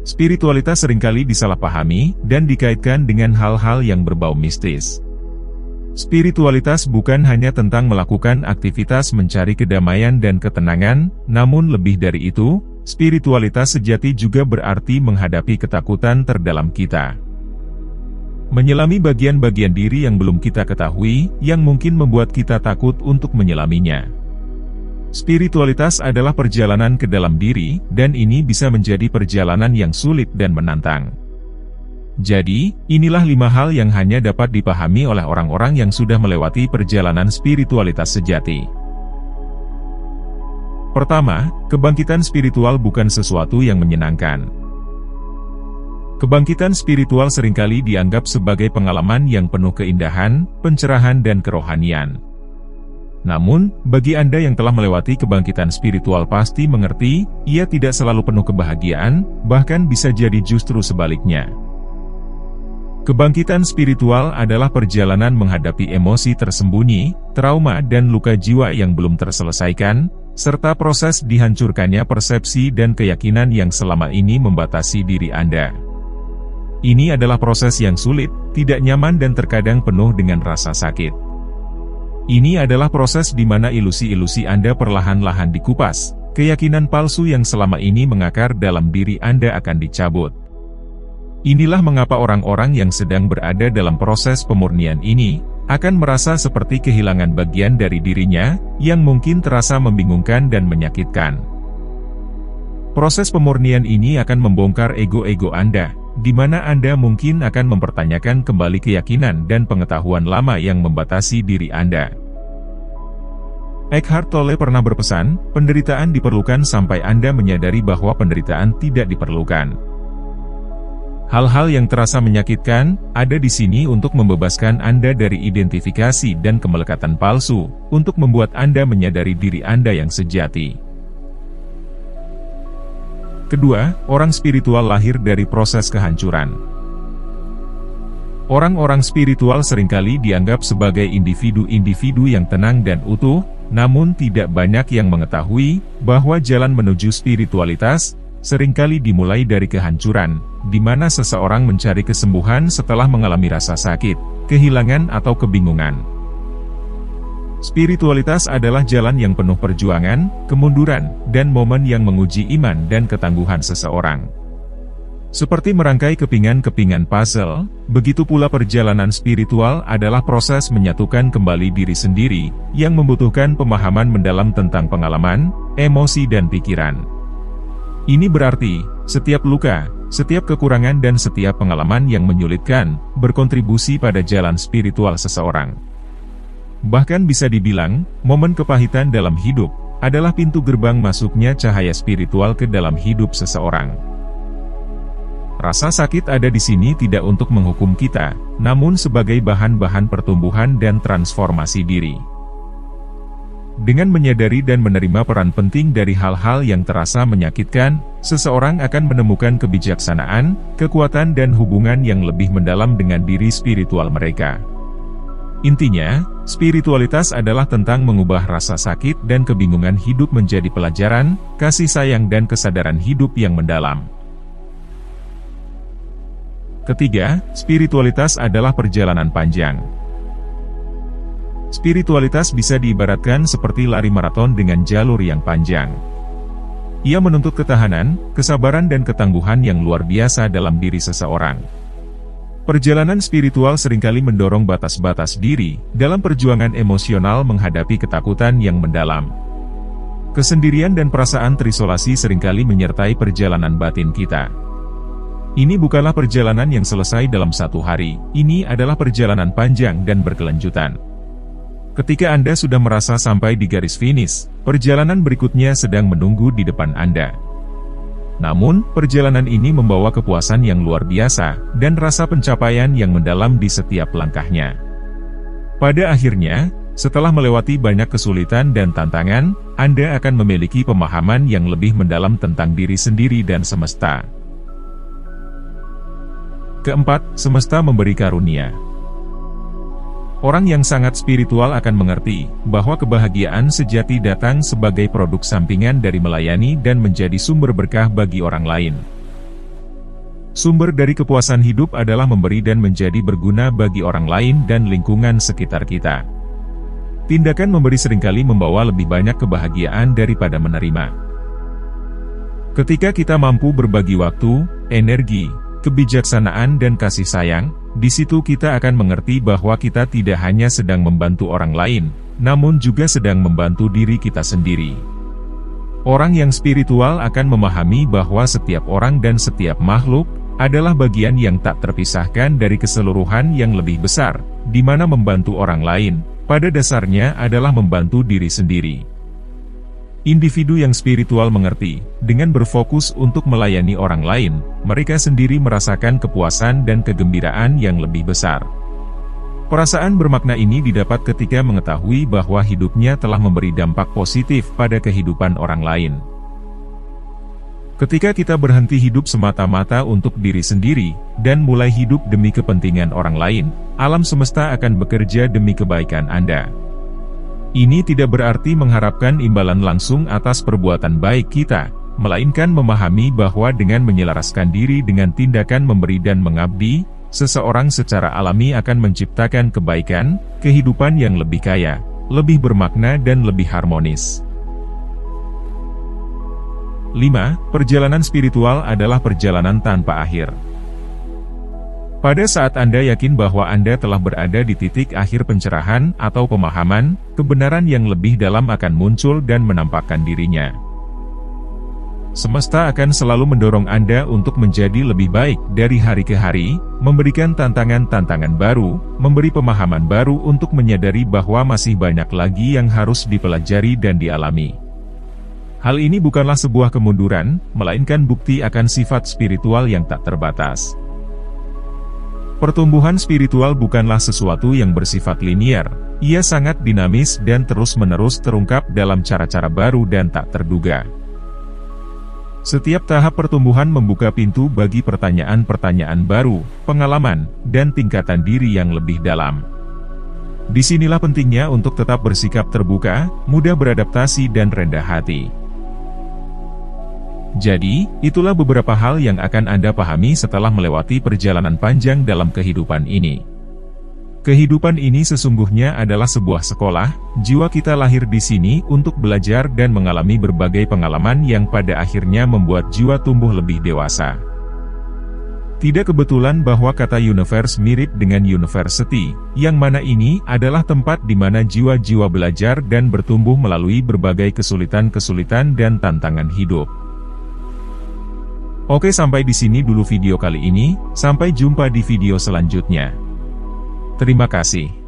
Spiritualitas seringkali disalahpahami dan dikaitkan dengan hal-hal yang berbau mistis. Spiritualitas bukan hanya tentang melakukan aktivitas mencari kedamaian dan ketenangan, namun lebih dari itu, spiritualitas sejati juga berarti menghadapi ketakutan terdalam kita. Menyelami bagian-bagian diri yang belum kita ketahui, yang mungkin membuat kita takut untuk menyelaminya. Spiritualitas adalah perjalanan ke dalam diri, dan ini bisa menjadi perjalanan yang sulit dan menantang. Jadi, inilah 5 hal yang hanya dapat dipahami oleh orang-orang yang sudah melewati perjalanan spiritualitas sejati. Pertama, kebangkitan spiritual bukan sesuatu yang menyenangkan. Kebangkitan spiritual seringkali dianggap sebagai pengalaman yang penuh keindahan, pencerahan dan kerohanian. Namun, bagi Anda yang telah melewati kebangkitan spiritual pasti mengerti, ia tidak selalu penuh kebahagiaan, bahkan bisa jadi justru sebaliknya. Kebangkitan spiritual adalah perjalanan menghadapi emosi tersembunyi, trauma dan luka jiwa yang belum terselesaikan, serta proses dihancurkannya persepsi dan keyakinan yang selama ini membatasi diri Anda. Ini adalah proses yang sulit, tidak nyaman dan terkadang penuh dengan rasa sakit. Ini adalah proses di mana ilusi-ilusi Anda perlahan-lahan dikupas, keyakinan palsu yang selama ini mengakar dalam diri Anda akan dicabut. Inilah mengapa orang-orang yang sedang berada dalam proses pemurnian ini, akan merasa seperti kehilangan bagian dari dirinya, yang mungkin terasa membingungkan dan menyakitkan. Proses pemurnian ini akan membongkar ego-ego Anda, di mana Anda mungkin akan mempertanyakan kembali keyakinan dan pengetahuan lama yang membatasi diri Anda. Eckhart Tolle pernah berpesan, penderitaan diperlukan sampai Anda menyadari bahwa penderitaan tidak diperlukan. Hal-hal yang terasa menyakitkan, ada di sini untuk membebaskan Anda dari identifikasi dan kemelekatan palsu, untuk membuat Anda menyadari diri Anda yang sejati. Kedua, orang spiritual lahir dari proses kehancuran. Orang-orang spiritual seringkali dianggap sebagai individu-individu yang tenang dan utuh, namun tidak banyak yang mengetahui bahwa jalan menuju spiritualitas seringkali dimulai dari kehancuran, di mana seseorang mencari kesembuhan setelah mengalami rasa sakit, kehilangan atau kebingungan. Spiritualitas adalah jalan yang penuh perjuangan, kemunduran, dan momen yang menguji iman dan ketangguhan seseorang. Seperti merangkai kepingan-kepingan puzzle, begitu pula perjalanan spiritual adalah proses menyatukan kembali diri sendiri, yang membutuhkan pemahaman mendalam tentang pengalaman, emosi dan pikiran. Ini berarti, setiap luka, setiap kekurangan dan setiap pengalaman yang menyulitkan, berkontribusi pada jalan spiritual seseorang. Bahkan bisa dibilang, momen kepahitan dalam hidup, adalah pintu gerbang masuknya cahaya spiritual ke dalam hidup seseorang. Rasa sakit ada di sini tidak untuk menghukum kita, namun sebagai bahan-bahan pertumbuhan dan transformasi diri. Dengan menyadari dan menerima peran penting dari hal-hal yang terasa menyakitkan, seseorang akan menemukan kebijaksanaan, kekuatan dan hubungan yang lebih mendalam dengan diri spiritual mereka. Intinya, spiritualitas adalah tentang mengubah rasa sakit dan kebingungan hidup menjadi pelajaran, kasih sayang dan kesadaran hidup yang mendalam. Ketiga, spiritualitas adalah perjalanan panjang. Spiritualitas bisa diibaratkan seperti lari maraton dengan jalur yang panjang. Ia menuntut ketahanan, kesabaran dan ketangguhan yang luar biasa dalam diri seseorang. Perjalanan spiritual seringkali mendorong batas-batas diri, dalam perjuangan emosional menghadapi ketakutan yang mendalam. Kesendirian dan perasaan terisolasi seringkali menyertai perjalanan batin kita. Ini bukanlah perjalanan yang selesai dalam satu hari, ini adalah perjalanan panjang dan berkelanjutan. Ketika Anda sudah merasa sampai di garis finish, perjalanan berikutnya sedang menunggu di depan Anda. Namun, perjalanan ini membawa kepuasan yang luar biasa, dan rasa pencapaian yang mendalam di setiap langkahnya. Pada akhirnya, setelah melewati banyak kesulitan dan tantangan, Anda akan memiliki pemahaman yang lebih mendalam tentang diri sendiri dan semesta. Keempat, semesta memberi karunia. Orang yang sangat spiritual akan mengerti bahwa kebahagiaan sejati datang sebagai produk sampingan dari melayani dan menjadi sumber berkah bagi orang lain. Sumber dari kepuasan hidup adalah memberi dan menjadi berguna bagi orang lain dan lingkungan sekitar kita. Tindakan memberi seringkali membawa lebih banyak kebahagiaan daripada menerima. Ketika kita mampu berbagi waktu, energi, kebijaksanaan dan kasih sayang, di situ kita akan mengerti bahwa kita tidak hanya sedang membantu orang lain, namun juga sedang membantu diri kita sendiri. Orang yang spiritual akan memahami bahwa setiap orang dan setiap makhluk adalah bagian yang tak terpisahkan dari keseluruhan yang lebih besar, di mana membantu orang lain, pada dasarnya adalah membantu diri sendiri. Individu yang spiritual mengerti, dengan berfokus untuk melayani orang lain, mereka sendiri merasakan kepuasan dan kegembiraan yang lebih besar. Perasaan bermakna ini didapat ketika mengetahui bahwa hidupnya telah memberi dampak positif pada kehidupan orang lain. Ketika kita berhenti hidup semata-mata untuk diri sendiri, dan mulai hidup demi kepentingan orang lain, alam semesta akan bekerja demi kebaikan Anda. Ini tidak berarti mengharapkan imbalan langsung atas perbuatan baik kita, melainkan memahami bahwa dengan menyelaraskan diri dengan tindakan memberi dan mengabdi, seseorang secara alami akan menciptakan kebaikan, kehidupan yang lebih kaya, lebih bermakna dan lebih harmonis. 5. Perjalanan spiritual adalah perjalanan tanpa akhir. Pada saat Anda yakin bahwa Anda telah berada di titik akhir pencerahan atau pemahaman, kebenaran yang lebih dalam akan muncul dan menampakkan dirinya. Semesta akan selalu mendorong Anda untuk menjadi lebih baik dari hari ke hari, memberikan tantangan-tantangan baru, memberi pemahaman baru untuk menyadari bahwa masih banyak lagi yang harus dipelajari dan dialami. Hal ini bukanlah sebuah kemunduran, melainkan bukti akan sifat spiritual yang tak terbatas. Pertumbuhan spiritual bukanlah sesuatu yang bersifat linier, ia sangat dinamis dan terus-menerus terungkap dalam cara-cara baru dan tak terduga. Setiap tahap pertumbuhan membuka pintu bagi pertanyaan-pertanyaan baru, pengalaman, dan tingkatan diri yang lebih dalam. Disinilah pentingnya untuk tetap bersikap terbuka, mudah beradaptasi dan rendah hati. Jadi, itulah beberapa hal yang akan Anda pahami setelah melewati perjalanan panjang dalam kehidupan ini. Kehidupan ini sesungguhnya adalah sebuah sekolah, jiwa kita lahir di sini untuk belajar dan mengalami berbagai pengalaman yang pada akhirnya membuat jiwa tumbuh lebih dewasa. Tidak kebetulan bahwa kata universe mirip dengan university, yang mana ini adalah tempat di mana jiwa-jiwa belajar dan bertumbuh melalui berbagai kesulitan-kesulitan dan tantangan hidup. Oke, sampai di sini dulu video kali ini, sampai jumpa di video selanjutnya. Terima kasih.